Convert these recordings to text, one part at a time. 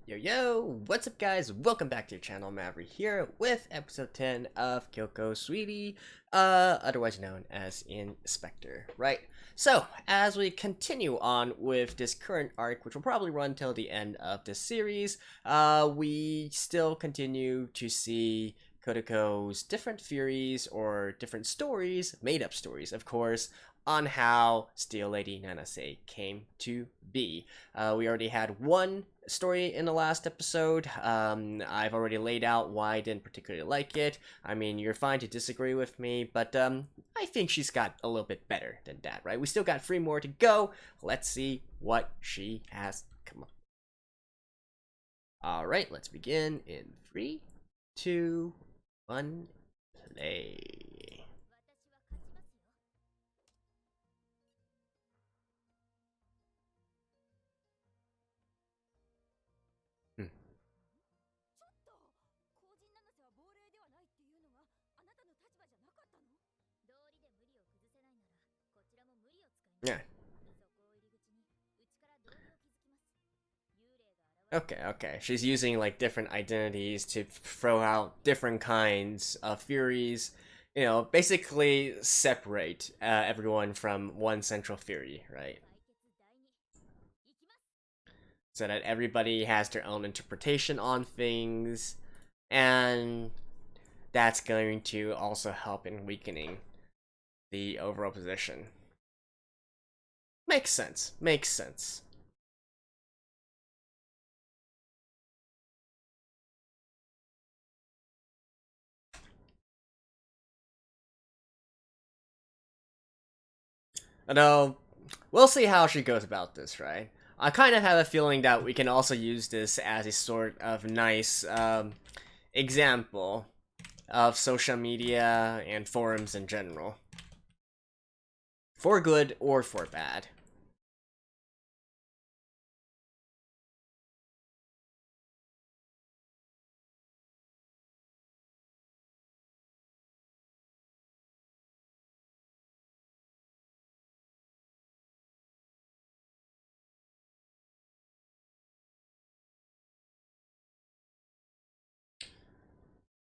Yo yo, what's up guys? Welcome back to your channel. Maverick here with episode 10 of Kyoko Sweetie, otherwise known as in Spectre, right? So, as we continue on with this current arc, which will probably run till the end of this series, we still continue to see Kotoko's different theories or different stories, made up stories of course, on how Steel Lady Nanase came to be. We already had one story in the last episode. I've already laid out why I didn't particularly like it. I mean, you're fine to disagree with me, but I think she's got a little bit better than that, right? We still got 3 more to go. Let's see what she has come up. Alright, let's begin in 3, 2, 1, play. Yeah. Okay. She's using like different identities to throw out different kinds of theories. You know, basically separate everyone from one central theory, right? So that everybody has their own interpretation on things, and that's going to also help in weakening the overall position. Makes sense. Makes sense. Although, we'll see how she goes about this, right? I kind of have a feeling that we can also use this as a sort of nice example of social media and forums in general. For good or for bad.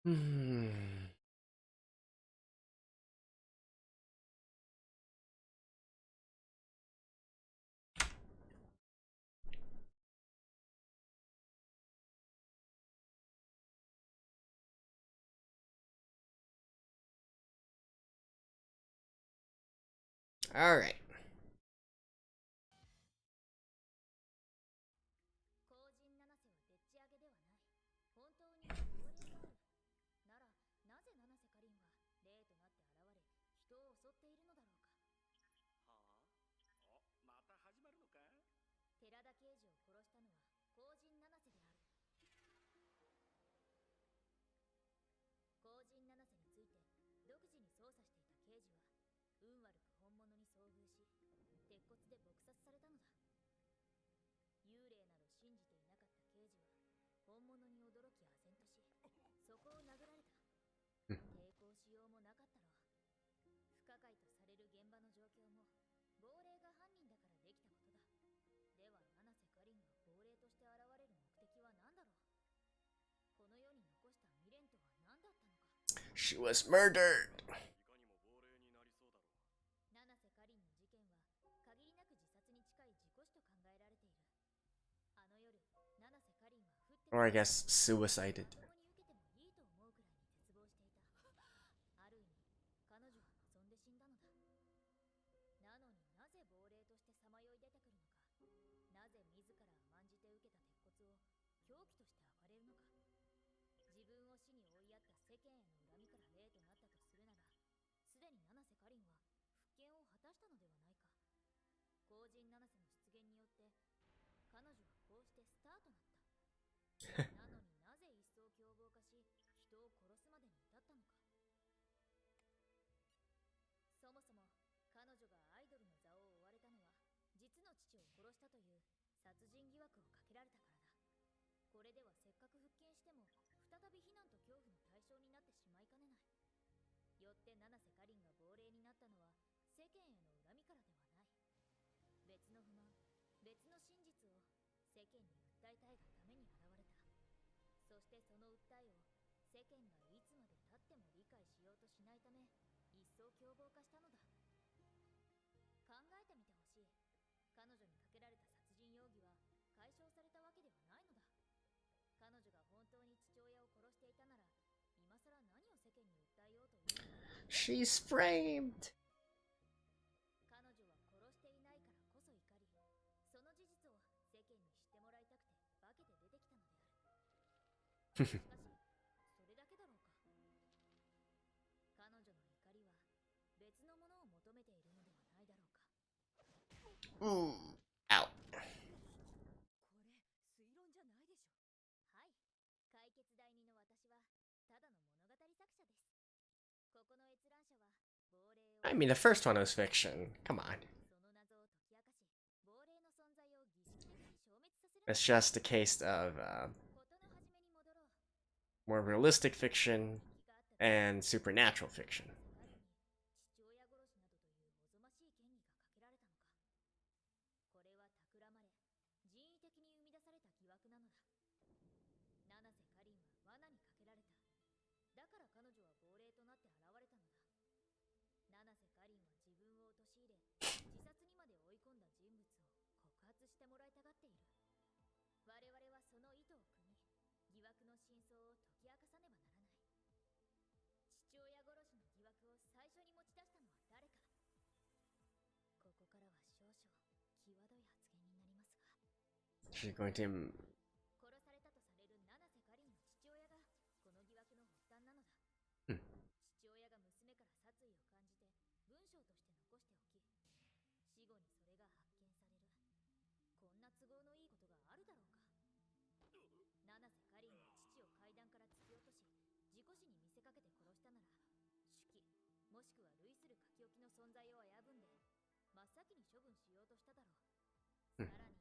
Hmm. Alright. She was murdered. Or I guess suicided. してその訴えを世間がいつまで経っても理解しようとしないため、一層凶暴化したのだ。考えてみてほしい。彼女にかけられた殺人容疑は解消されたわけではないのだ。彼女が本当に父親を殺していたなら、今さら何を世間に訴えようというのだ。 She's framed. 彼女は殺していないからこそ怒り、その事実を世間に知ってもらいたくて化けて出てきたのである。しかし、それだけだろうか。彼女の怒りは別のものを求めているのではないだろうか。Out. これ、推論じゃないでしょ。はい。解決第二の私は、ただの物語作者です。ここの閲覧者は、亡霊を I mean, the first one was fiction. Come on. その謎を解き明かし、亡霊の存在を儀式的に消滅させる。 It's just a case of 事の始めに戻ろう。 more realistic fiction and supernatural fiction. 父親殺しなどというおぞましい嫌疑がかけられたのか。これは企まれ、人為的に生み出された疑惑なのだ。七瀬かりんは罠にかけられた。だから彼女は亡霊となって現れたのだ。七瀬かりんは自分を陥れ、自殺にまで追い込んだ人物を告発してもらいたがっている。我々はその意図を汲み、疑惑の真相を解き明かさねばならない。父親殺しの疑惑を最初に持ち出したのは誰か。ここからは少々際どい発言になりますが、 She's going to 殺されたとされる七瀬かりんの父親がこの疑惑の発端なのだ。父親が娘から殺意を感じて文章として残しておき、死後にそれが発見される。こんな都合のいいことがあるだろうか。七瀬かりんが父を階段から突き落とし、事故死に見せかけて殺したなら、手記もしくは類する書き置きの存在を危ぶんで真っ先に処分しようとしただろう。さらに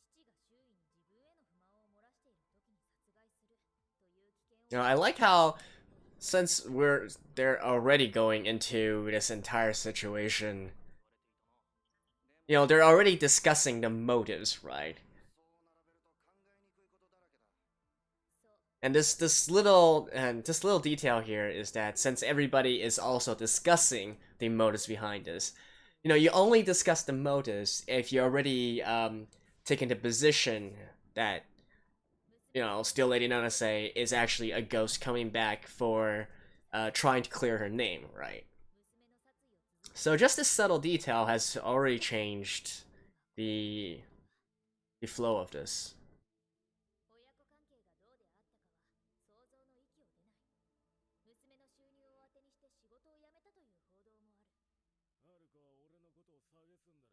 父が周囲に自分への不満を漏らしている時に殺害するという危険を。 You know, I like how since they're already going into this entire situation, you know, they're already discussing the motives, right? And this little detail here is that since everybody is also discussing the motives behind this, you know, you only discuss the motives if you're already taking the position that, you know, Steel Lady Nanase is actually a ghost coming back for trying to clear her name, right? So just this subtle detail has already changed the flow of this. 親子関係がどうであったかは想像の域を出ない。娘の収入を当てにして仕事を辞めたという報道もある。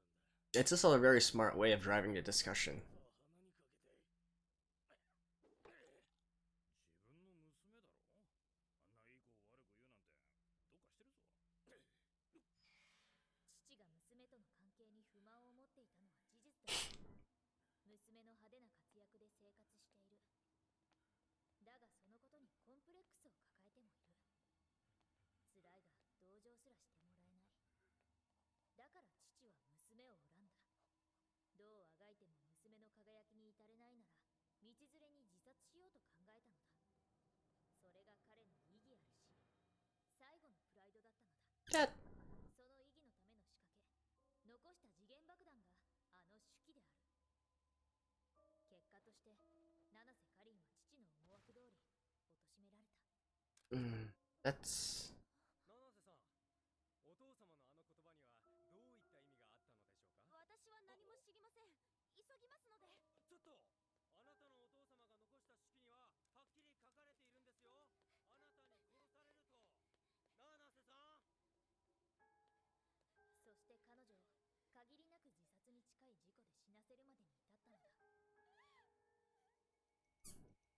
It's also a very smart way of driving the discussion. 父が娘との関係に不満を持っていたのは事実だ。娘の派手な活躍で生活している。だがそのことにコンプレックスを抱えてもいる。辛いが同情すらしてもらえない。だから父は娘を恨んだ。どうあがいても娘の輝きに至れないなら、道連れに自殺しようと考えたのだ。それが彼の意義あるし、最後のプライドだったのだ。その意義のための仕掛け、残した時限爆弾があの手記である。結果として七瀬かりんは父の思惑通り貶められた。That's 七瀬さん、お父様のあの言葉にはどういった意味があったのでしょうか。私は何も知りません。急ぎますので。ちょっと、あなたのお父様が残した手記にははっきり書かれているんですよ。あなたに殺されると。七瀬さん。そして彼女を限りなく自殺に近い事故で死なせるまでに至ったのだ。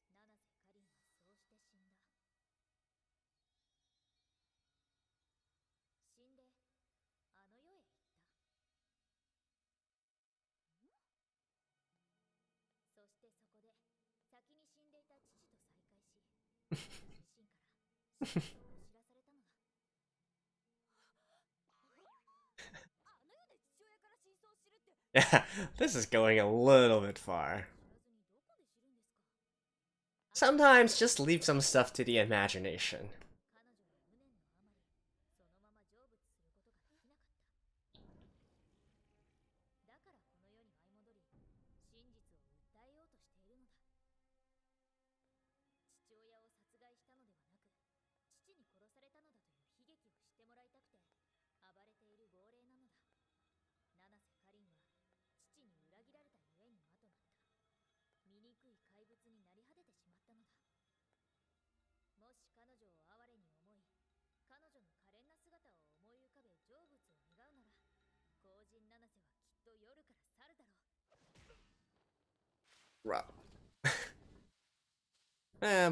七瀬かりんはそうして死んだ。死んであの世へ行った。そしてそこで先に死んでいた父と再会し、自身から真相を知らされたのだ。あの世で父親から真相を知るって。 yeah, this is going a little bit far. 知らずにどこで知るんですか。Sometimes just leave some stuff to the imagination. 彼女は無念のあまりそのまま成仏することができなかった。だからこの世に舞い戻り真実を訴えようとしているのだ。父親を殺害したのではなく父に殺されたのだという悲劇を知ってもらいたくて暴れている亡霊なのだ。七瀬かりんは父に裏切られたゆえに魔となった。醜い怪物になり果ててしまったのだ。もし彼女を哀れに思い彼女の可憐な姿を思い浮かべ成仏を願うなら後人七瀬はきっと夜から去るだろう。 Bro.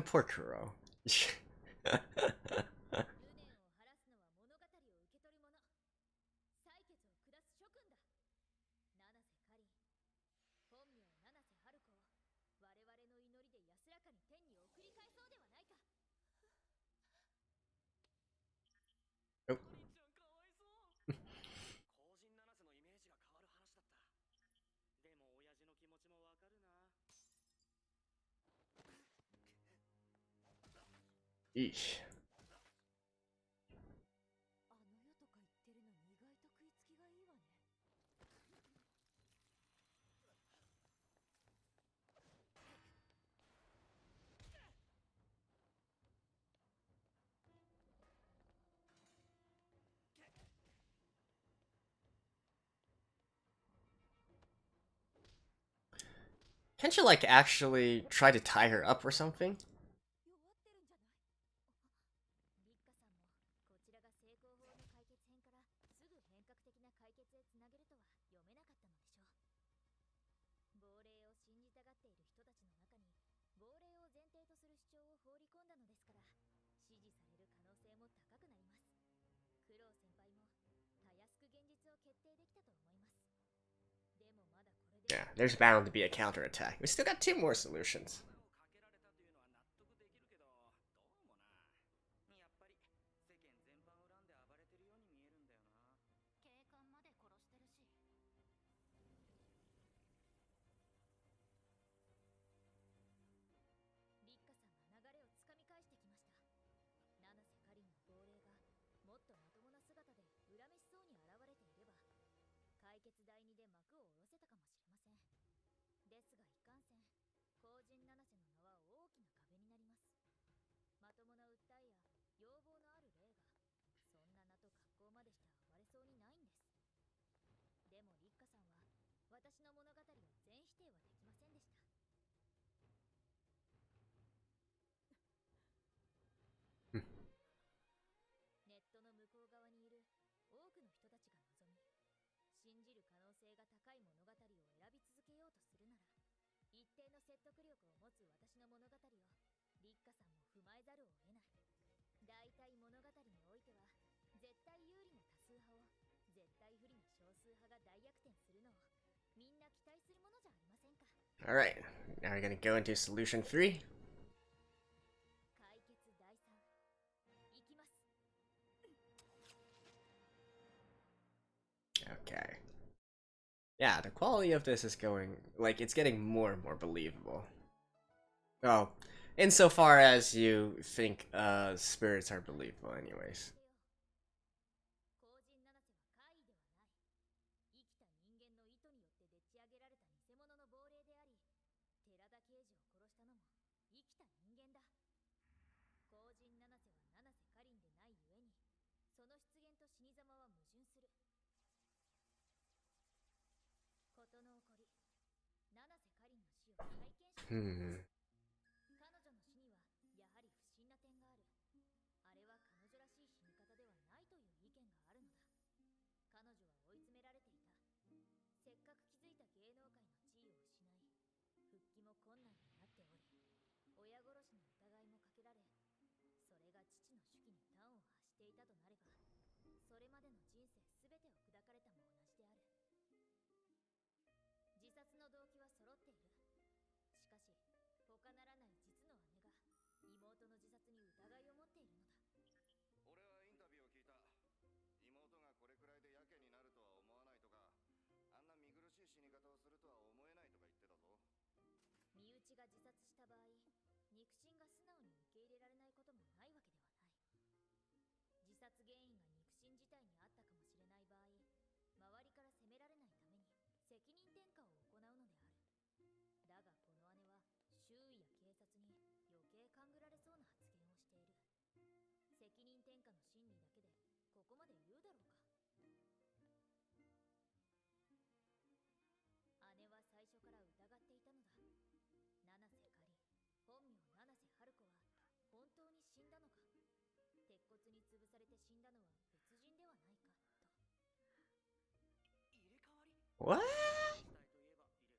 Poor Kuro. 無念を晴らすのは物語を受け取る者、採決を下す諸君だ。七瀬かりん、本名七瀬春子を我々の祈りで安らかに天に送り返そうではないか。おかりんちゃんかわいそう。後人七瀬のイメージが変わる話だった。でも親父の気持ちもわかるな。Eesh. あの世とか言ってるのに意外と食いつきがいいわね。Can't you, like, actually try to tie her up or something? 弱ってるんじゃない？立花さんもこちらが成功法の解決編からすぐ変革的な解決へつなげるとは読めなかったのでしょう。亡霊を信じたがっている人たちの中に亡霊を前提とする主張を放り込んだのですから支持される可能性も高くなります。苦労先輩もたやすく現実を決定できたと思います。でもまだこれで Yeah, there's bound to be a counterattack. We still got 2 more solutions. かけられたというのは納得できるけど、どうもな。やっぱり世間全般を恨んで暴れてるように見えるんだよな。警官まで殺してるし。立花さんが流れをつかみ返してきました。七瀬かりんの亡霊がもっとまともな姿で恨めしそうに現れていれば解決第2で幕を下ろせたかもしれません。ですがいかんせん後人七瀬の名は大きな壁になります。まともな訴えや要望のある霊がそんな名と格好までして暴れそうにないんです。でも立花さんは私の物語を全否定はできませんでした。ネットの向こう側にいる多くの人たちが望み信じる可能性が高い物語を選び続けようとするなら一定の説得力を持つ私の物語を立花さんも踏まえざるを得ない。大体物語においては絶対有利な多数派を絶対不利な少数派が大逆転するのをみんな期待するものじゃありませんか。 Alright, now we're gonna go into solution 3. 解決第3いきます。 Okay. Yeah, the quality of this is going, like, it's getting more and more believable. Oh, insofar as you think, spirits are believable anyways. 後人七瀬は怪異ではない。生きた人間の意図によってでっち上げられた偽物の亡霊であり寺田刑事を殺したのも生きた人間だ。後人七瀬は七瀬かりんでないゆえにその出現と死に様は矛盾する。事の起こり七瀬かりんの死を再検証します。彼女の死にはやはり不審な点がある。あれは彼女らしい死に方ではないという意見があるのだ。彼女は追い詰められていた。せっかく築いた芸能界の地位を失い復帰も困難になっており親殺しの疑いもかけられそれが父の手記に端を発していたとなればそれまでの人生すべてを砕かれたも同じである。自殺の動機は揃っている。しかし他ならない実の姉が妹の自殺に疑いを持っているのだ。俺はインタビューを聞いた。妹がこれくらいでやけになるとは思わないとか、あんな見苦しい死に方をするとは思えないとか言ってたぞ。身内が自殺した場合憎しんだのは別人ではないかと。入れ替わり What? 死体といえば入れ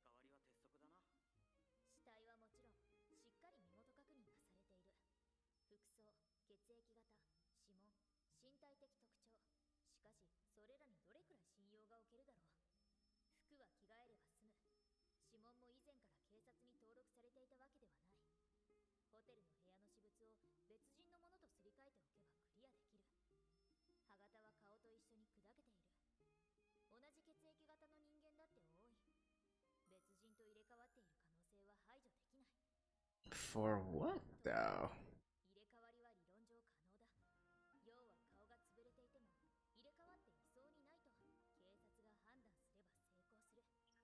替わりは鉄則だな。死体はもちろんしっかり身元確認がされている。服装、血液型、指紋、身体的特徴。しかしそれらにどれくらい信用がおけるだろう。服は着替えれば済む。指紋も以前から警察に登録されていたわけではない。ホテルの部屋の私物を別人のものとすり替えておけばクリアできる。歯型は顔と一緒に砕けている。同じ血液型の人間だって多い。別人と入れ替わっている可能性は排除できない。 For what though? 入れ替わりは理論上可能だ。要は顔が潰れていても入れ替わっていそうにないと警察が判断すれば成功する。で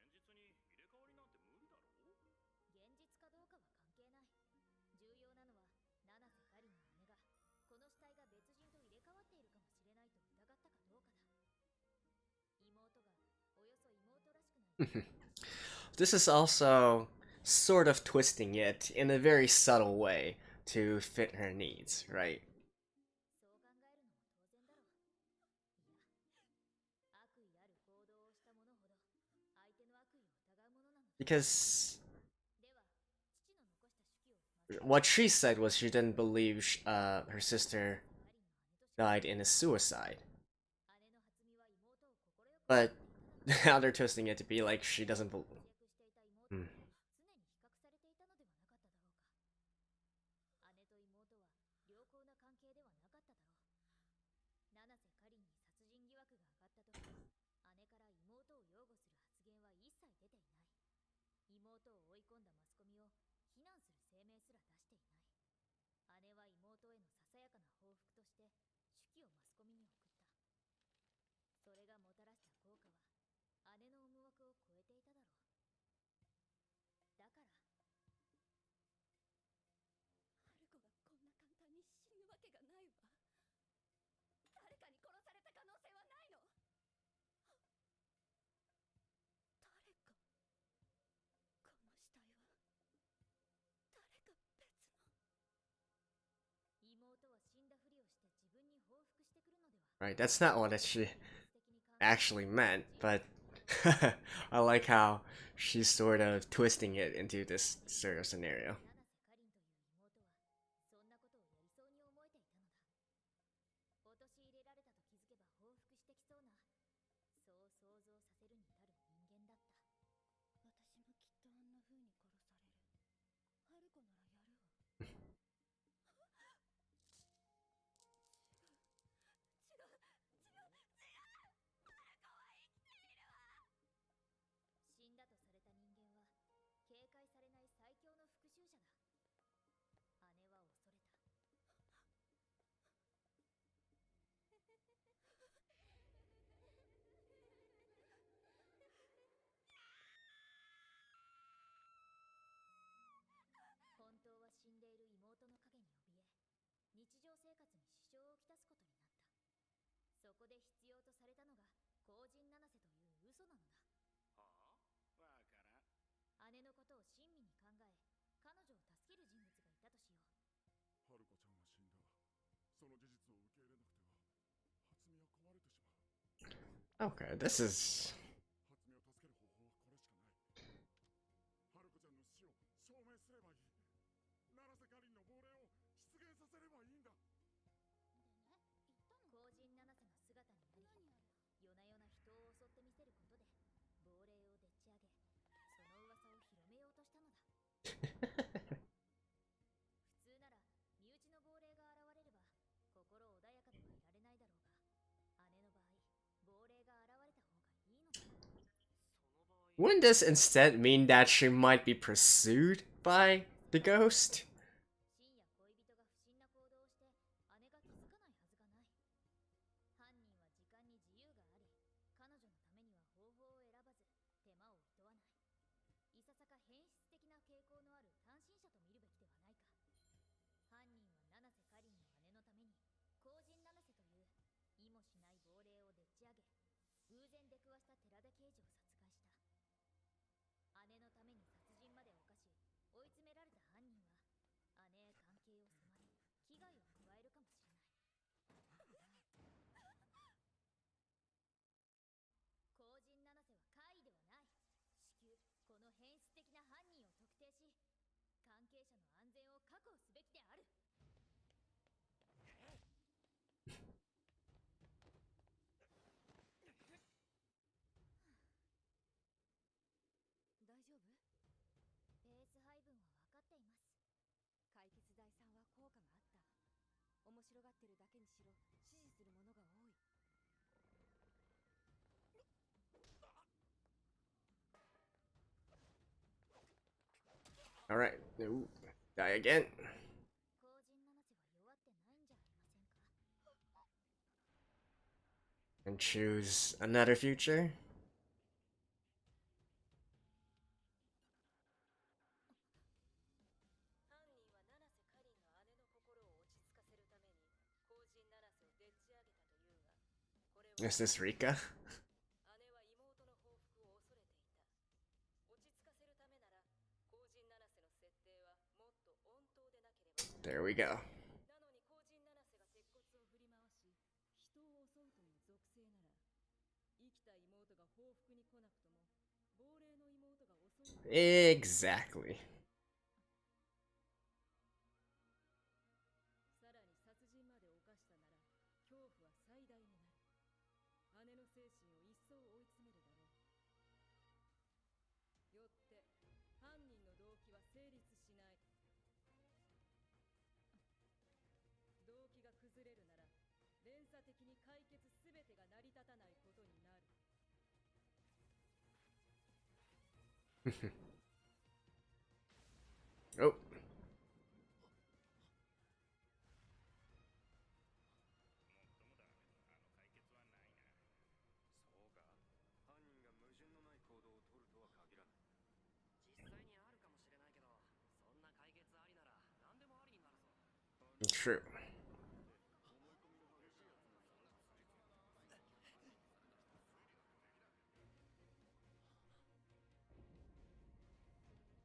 も現実に入れ替わりなんて無理だろう。現実かどうかは関係ない。重要なのは七瀬かりんの姉がこの死体が別人と入れ替わっているかもしれないと疑ったかどうかだ。妹がおよそ妹らしくない。This is also sort of twisting it in a very subtle way to fit her needs, right? そう考えるのも当然だろう。いや、悪意ある行動をした者ほど相手の悪意を疑うものなのだ。 Because では、父の残した手記を what she said was she didn't believe her sister died in a suicide. 姉の初見は妹を快く But now they're twisting it to be like she doesn't believe. 活躍していた妹と常に比較されていたのではなかっただろうか。姉と妹は良好な関係ではなかっただろう。七瀬かりんに殺人疑惑が上がった時、姉から妹を擁護する発言は一切出ていない。妹を追い込んだマスコミを非難する声明すら出していない。姉は妹へのささやかな報復として手記をマスコミに送った。それがもたらした効果は姉の思惑を超えていただろう。だから春子がこんな簡単に死ぬわけがないわ。誰かに殺された可能性はないの？誰か、この死体は誰か別の。妹は死んだふりをして自分に報復してくるのでは。 Right, that's not what she actually meant, but I like how she's sort of twisting it into this sort of scenario. 七瀬かりんという妹はそんなことをやりそうに思えていたのだ。陥れられたと気づけば報復してきそうな、そう想像させるに足る人間だった。私もきっとあんな風に殺される。春子ならやるわ。死んだとされた人間は警戒されない最強の復讐者だ。姉は恐れた。本当は死んでいる妹の影に怯え、日常生活に支障をきたすことになった。そこで必要とされたのが後人七瀬という嘘なのだ。はあ、わからん。姉のことを親身に考え、彼女を助ける人物がいたとしよう。春子ちゃんは死んだ。その事実を受け入れなくては初見は壊れてしまう。 Okay, this is 初見を助ける方法はこれしかない。春子ちゃんの死を証明すればいい。七瀬かりんの亡霊を出現させればいいんだ。でね、言ったの。後人七瀬の姿になり、何あれ？夜な夜な人を襲ってみせることで亡霊をでっち上げ、その噂を広めようとしたのだ。普通なら身内の亡霊が現れれば心穏やかではいられないだろうが、姉の場合亡霊が現れた方がいいのだ。その場合 Wouldn't this instead mean that she might be pursued by the ghost? 深夜恋人が不審な行動をして姉が気づかないはずがない。犯人は時間に自由があり、彼女のためには方法を選ばず手間をいとわない。いささか変質的な傾向のある単身者と見るべきではないか。犯人は七瀬かりんの姉のために後人七瀬という意もしない亡霊をでっち上げ、偶然出くわした寺田刑事を殺害した。姉のために殺人まで犯し追い詰められた犯人は効果があった。面白がってるだけにしろ、支持する者が多い。 All right. Ooh, die again. 後人七瀬は弱ってないんじゃありませんか。 And choose another future. 犯人は七瀬かりんの姉の心を落ち着かせるために後人七瀬をでっち上げたというが、これは Is this Rika? 姉は妹の報復を恐れていた。落ち着かせるためなら後人七瀬の設定はもっと温当でなければならない。 There we go. なのに後人七瀬が鉄骨を振り回し人を襲うという属性なら、生きた妹が報復に来なくとも亡霊の妹が襲う。 Exactly. さらに殺人まで犯したなら恐怖は最大になる。姉の精神を一層追い詰めるだろう。よって犯人の動機は成立しない。動機が崩れるなら連鎖的に解決すべてが成り立たないことになる。 Oh. そうか。犯人が矛盾のない行動を取るとは限らない。実際にあるかもしれないけど、そんな解決ありなら何でもありになるぞ。 True.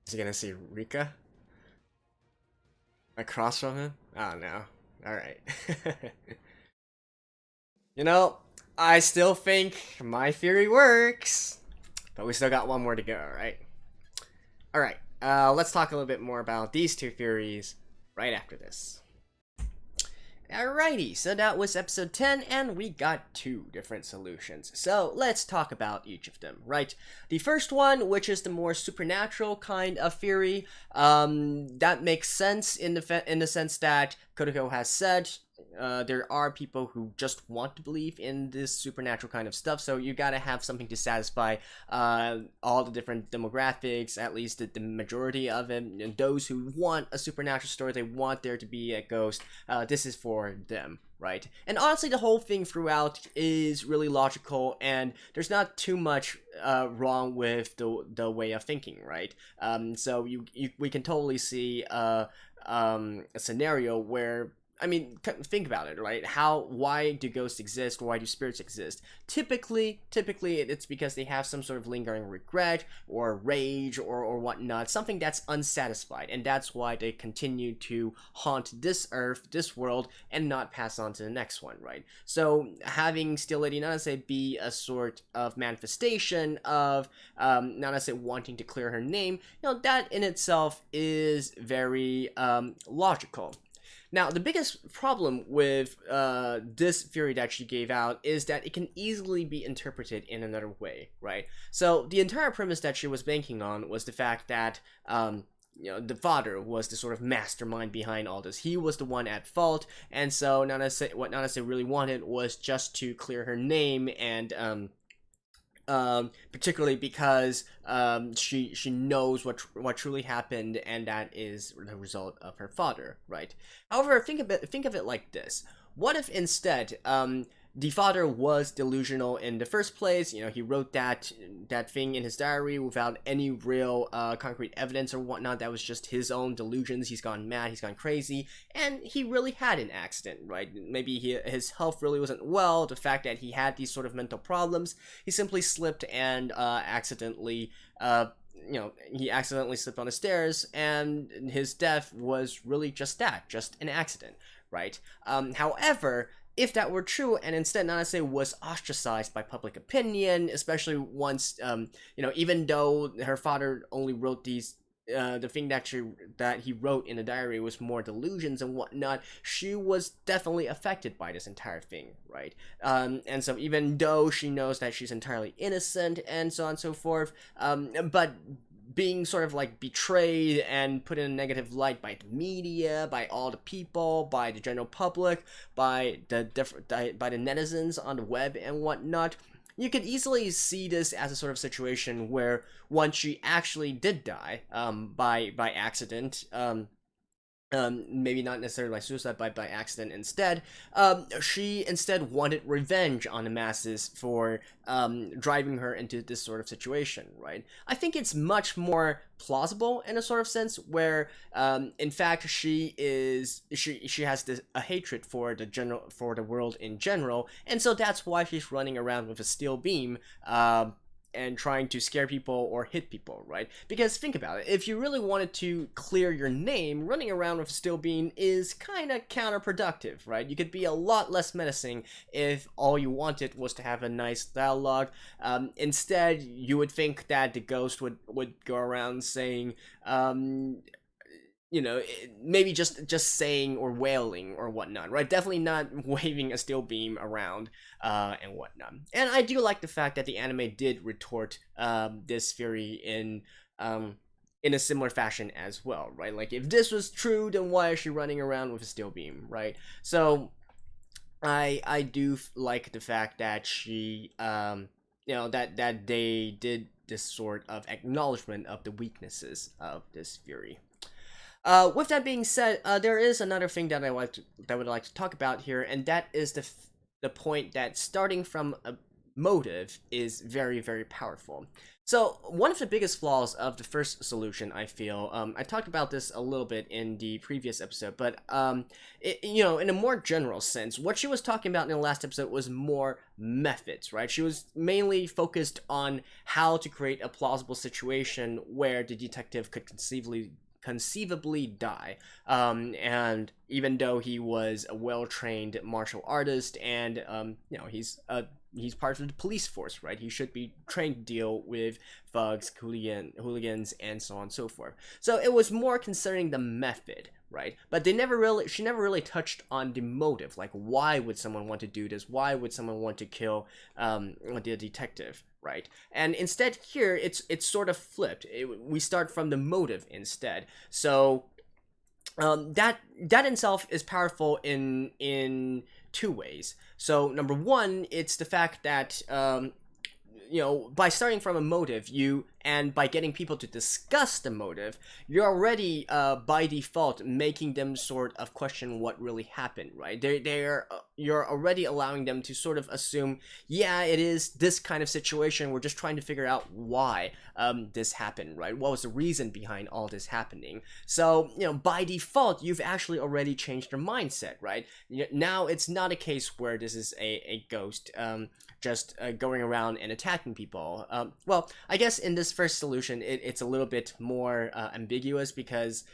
Is he gonna see Rika across from him? Oh no. Alright. You know, I still think my theory works. But we still got one more to go, right? Alright, let's talk a little bit more about these two theories right after this. Alrighty, so that was episode 10, and we got two different solutions. So let's talk about each of them, right? The first one, which is the more supernatural kind of theory, that makes sense in the sense that Kodako has said there are people who just want to believe in this supernatural kind of stuff, so you gotta have something to satisfy all the different demographics, at least the majority of them, and those who want a supernatural story, they want there to be a ghost, this is for them, right? And honestly, the whole thing throughout is really logical, and there's not too much wrong with the way of thinking, right? So we can totally see a scenario where, I mean, think about it, right? Why do ghosts exist? Why do spirits exist? Typically, it's because they have some sort of lingering regret or rage or whatnot, something that's unsatisfied, and that's why they continue to haunt this earth, this world, and not pass on to the next one, right? So having Steel Lady Nanase be a sort of manifestation of Nanase wanting to clear her name, you know, that in itself is very logical. Now, the biggest problem with this theory that she gave out is that it can easily be interpreted in another way, right? So the entire premise that she was banking on was the fact that you know, the father was the sort of mastermind behind all this. He was the one at fault, and so what Nanase really wanted was just to clear her name, and particularly because she knows what truly happened, and that is the result of her father, right? However, think of it like this: what if instead the father was delusional in the first place? You know, he wrote that thing in his diary without any real concrete evidence or whatnot. That was just his own delusions. He's gone mad, he's gone crazy, and he really had an accident, right? Maybe his health really wasn't well. The fact that he had these sort of mental problems, he simply slipped and accidentally he accidentally slipped on the stairs, and his death was really just that, just an accident, right? However, if that were true, and instead Nanase was ostracized by public opinion, especially once, even though her father only wrote these, the thing that he wrote in the diary was more delusions and whatnot, she was definitely affected by this entire thing, right? And so even though she knows that she's entirely innocent and so on and so forth, but being sort of like betrayed and put in a negative light by the media, by all the people, by the general public, by the netizens on the web and whatnot. You could easily see this as a sort of situation where once she actually did die by accident, maybe not necessarily by suicide, but by accident instead. She instead wanted revenge on the masses for driving her into this sort of situation, right? I think it's much more plausible in a sort of sense where, in fact, she has a hatred for the world in general, and so that's why she's running around with a steel beam, and trying to scare people or hit people, right? Because think about it, if you really wanted to clear your name, running around with a steel beam is kind of counterproductive, right? You could be a lot less menacing if all you wanted was to have a nice dialogue. Instead, you would think that the ghost would go around saying, maybe just saying or wailing or whatnot, right? Definitely not waving a steel beam around and whatnot. And I do like the fact that the anime did retort this theory in a similar fashion as well, right? Like, if this was true, then why is she running around with a steel beam, right? So I do like the fact that she that they did this sort of acknowledgement of the weaknesses of this theory. With that being said, there is another thing that I would like to talk about here, and that is the point that starting from a motive is very, very powerful. So one of the biggest flaws of the first solution, I feel, I talked about this a little bit in the previous episode, but in a more general sense, what she was talking about in the last episode was more methods, right? She was mainly focused on how to create a plausible situation where the detective could conceivably die, and even though he was a well-trained martial artist and he's part of the police force, right? He should be trained to deal with thugs, hooligans, and so on and so forth. So it was more concerning the method, right? But she never really touched on the motive. Like, why would someone want to do this? Why would someone want to kill the detective, right? And instead here, it's sort of flipped. We start from the motive instead. So that in itself is powerful in two ways. So number one, it's the fact that by starting from a motive, and by getting people to discuss the motive, you're already by default making them sort of question what really happened, right? You're already allowing them to sort of assume, yeah, it is this kind of situation. We're just trying to figure out why this happened, right? What was the reason behind all this happening? So by default, you've actually already changed their mindset, right? Now it's not a case where this is a ghost just going around and attacking people. Well, I guess in this first solution, it's a little bit more ambiguous because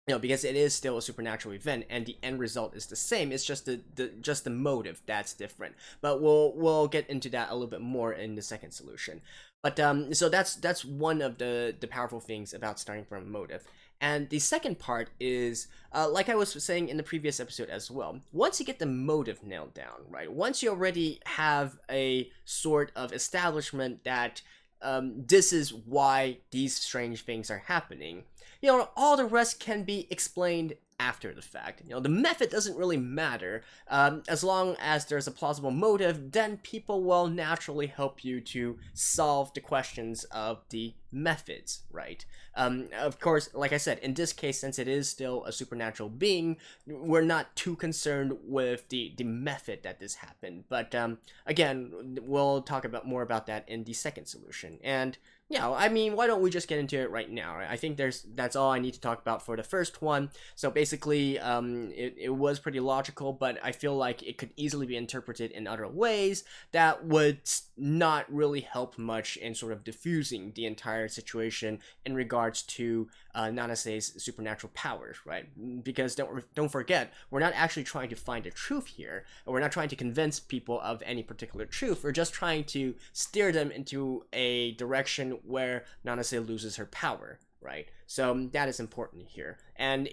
because it is still a supernatural event and the end result is the same. It's just the motive that's different. But we'll get into that a little bit more in the second solution. But so that's one of the powerful things about starting from a motive. And the second part is, like I was saying in the previous episode as well, once you get the motive nailed down, right? Once you already have a sort of establishment that this is why these strange things are happening, all the rest can be explained after the fact. The method doesn't really matter. As long as there's a plausible motive, then people will naturally help you to solve the questions of the methods, right? Of course, like I said, in this case, since it is still a supernatural being, we're not too concerned with the method that this happened. But again, we'll talk more about that in the second solution. And I mean, why don't we just get into it right now? I think that's all I need to talk about for the first one. So basically, it was pretty logical, but I feel like it could easily be interpreted in other ways that would not really help much in sort of diffusing the entire situation in regards to Nanase's supernatural powers, right? Because don't forget, we're not actually trying to find the truth here. We're not trying to convince people of any particular truth. We're just trying to steer them into a direction where Nanase loses her power, right? So that is important here. And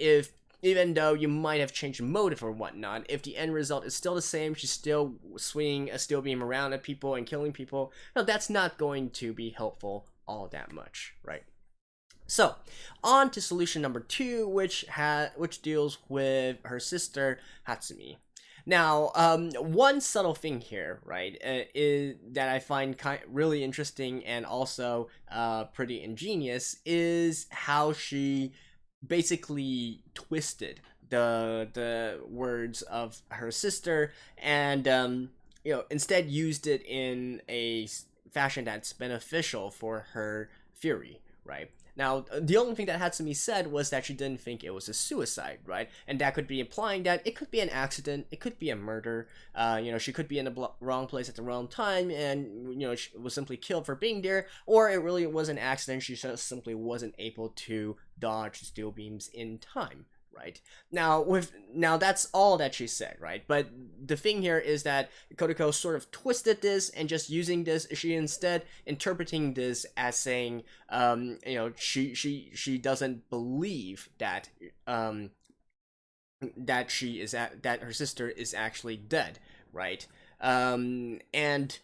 even though you might have changed motive or whatnot, if the end result is still the same, she's still swinging a steel beam around at people and killing people, that's not going to be helpful all that much, right? So, on to solution number 2, which deals with her sister Hatsumi. Now, one subtle thing here, right, is that I find really interesting and also pretty ingenious is how she basically twisted the words of her sister and instead used it in a fashion that's beneficial for her theory, right? Now, the only thing that Hatsumi said was that she didn't think it was a suicide, right? And that could be implying that it could be an accident, it could be a murder. She could be in the wrong place at the wrong time, and she was simply killed for being there, or it really was an accident. She just simply wasn't able to dodge steel beams in time, right? Now that's all that she said, right? But the thing here is that Kodako sort of twisted this, and just using this, she instead interpreting this as saying, she doesn't believe that that her sister is actually dead, right? And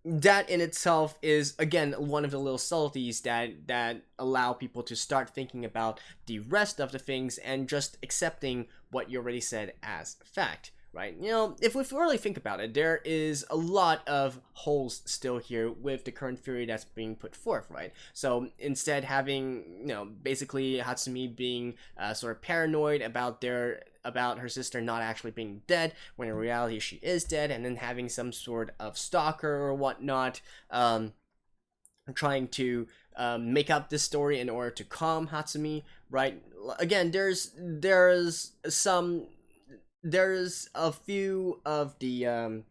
that in itself is, again, one of the little subtleties that allow people to start thinking about the rest of the things and just accepting what you already said as fact, right? If we really think about it, there is a lot of holes still here with the current theory that's being put forth, right? So instead having, basically Hatsumi being sort of paranoid about her sister not actually being dead, when in reality she is dead, and then having some sort of stalker or whatnot trying to make up this story in order to calm Hatsumi, right? Again, there's a few of the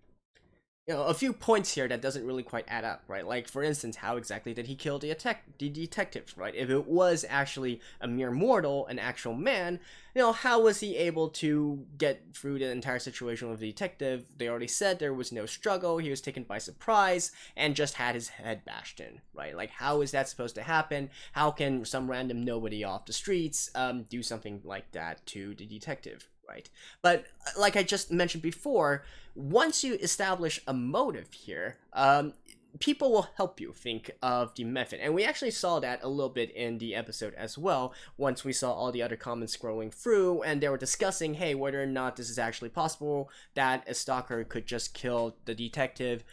a few points here that doesn't really quite add up, right? Like, for instance, how exactly did he kill the detectives, right? If it was actually a mere mortal, an actual man, how was he able to get through the entire situation with the detective? They already said there was no struggle, he was taken by surprise, and just had his head bashed in, right? Like, how is that supposed to happen? How can some random nobody off the streets do something like that to the detective? Right? But like I just mentioned before, once you establish a motive here, people will help you think of the method. And we actually saw that a little bit in the episode as well, once we saw all the other comments scrolling through, and they were discussing, hey, whether or not this is actually possible, that a stalker could just kill the detective,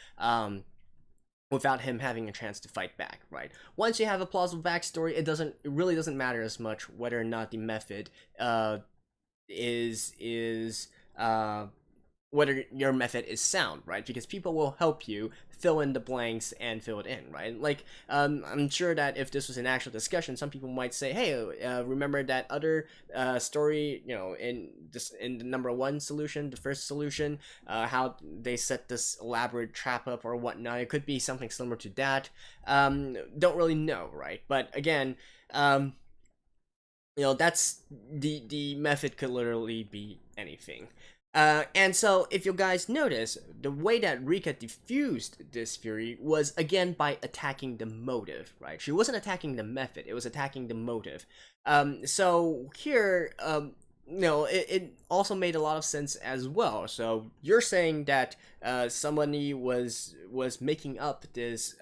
without him having a chance to fight back, right? Once you have a plausible backstory, it really doesn't matter as much whether or not the method, whether your method is sound, right? Because people will help you fill in the blanks and fill it in, right? Like, I'm sure that if this was an actual discussion, some people might say, hey, remember that other story, in the number 1 solution, the first solution, how they set this elaborate trap up or whatnot. It could be something similar to that. Don't really know, right? But again, that's the method could literally be anything. And so if you guys notice, the way that Rika diffused this theory was, again, by attacking the motive, right? She wasn't attacking the method, it was attacking the motive. So here, it also made a lot of sense as well. So you're saying that somebody was making up this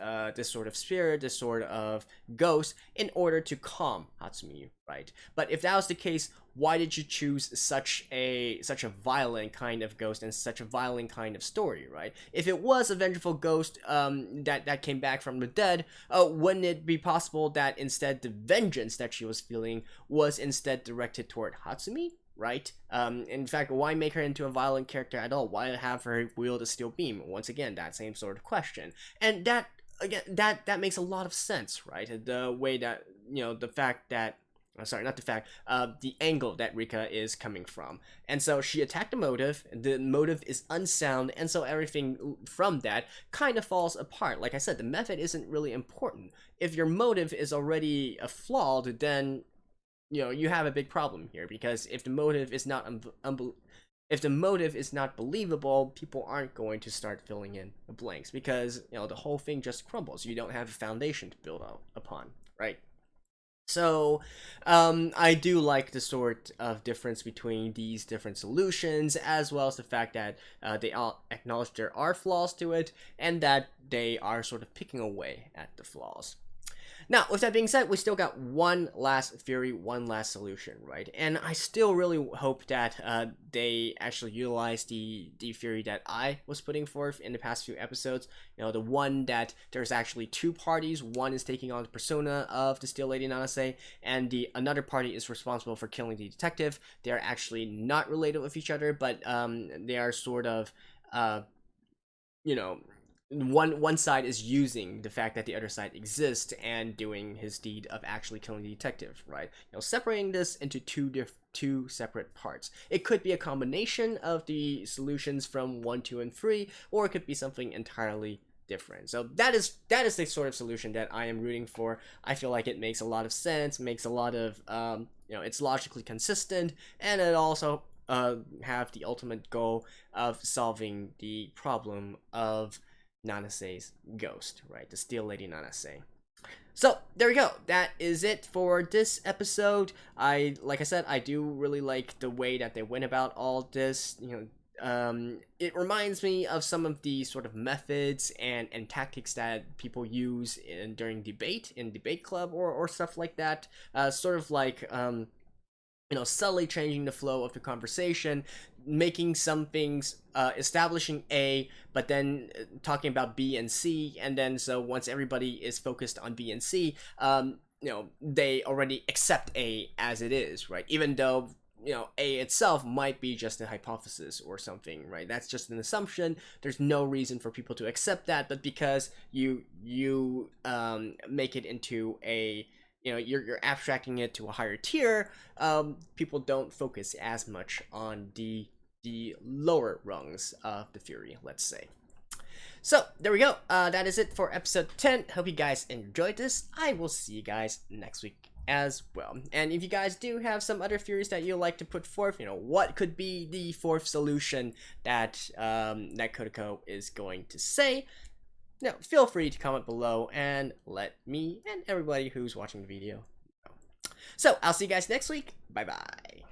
sort of spirit, this sort of ghost, in order to calm Hatsumi, right? But if that was the case, why did you choose such a violent kind of ghost and such a violent kind of story, right? If it was a vengeful ghost that came back from the dead, wouldn't it be possible that instead the vengeance that she was feeling was instead directed toward Hatsumi, right? In fact, why make her into a violent character at all? Why have her wield a steel beam? Once again, that same sort of question. And that, again, that makes a lot of sense, right? The way that, the fact that, sorry, not the fact, the angle that Rika is coming from. And so she attacked the motive is unsound, and so everything from that kind of falls apart. Like I said, the method isn't really important. If your motive is already flawed, then, you have a big problem here, because if the motive is not believable, people aren't going to start filling in the blanks, because, the whole thing just crumbles. You don't have a foundation to build upon, right? So, I do like the sort of difference between these different solutions, as well as the fact that they all acknowledge there are flaws to it, and that they are sort of picking away at the flaws. Now, with that being said, we still got one last theory, one last solution, right? And I still really hope that they actually utilize the theory that I was putting forth in the past few episodes. You know, the one that there's actually two parties. One is taking on the persona of the Steel Lady Nanase, and the another party is responsible for killing the detective. They are actually not related with each other, but they are sort of, you know, one side is using the fact that the other side exists and doing his deed of actually killing the detective, right? You know, separating this into two separate parts. It could be a combination of the solutions from 1, 2, and 3, or it could be something entirely different. So that is the sort of solution that I am rooting for. I feel like it makes a lot of sense, makes a lot of you know, it's logically consistent, and it also have the ultimate goal of solving the problem of Nanase's ghost, right? The Steel Lady Nanase. So there we go. That is it for this episode. Like I said, I do really like the way that they went about all this. You know, it reminds me of some of the sort of methods and tactics that people use during debate in debate club or stuff like that. Sort of like you know, subtly changing the flow of the conversation, making some things, establishing A, but then talking about B and C, and then so once everybody is focused on B and C, you know, they already accept A as it is, right? Even though, you know, A itself might be just a hypothesis or something, right? That's just an assumption. There's no reason for people to accept that, but because you make it into a, you know, you're abstracting it to a higher tier, people don't focus as much on the lower rungs of the theory, let's say. So there we go. That is it for episode 10. Hope you guys enjoyed this. I will see you guys next week as well. And if you guys do have some other theories that you'd like to put forth, you know, what could be the fourth solution that that Kodako is going to say, now, feel free to comment below and let me and everybody who's watching the video know. So, I'll see you guys next week. Bye-bye.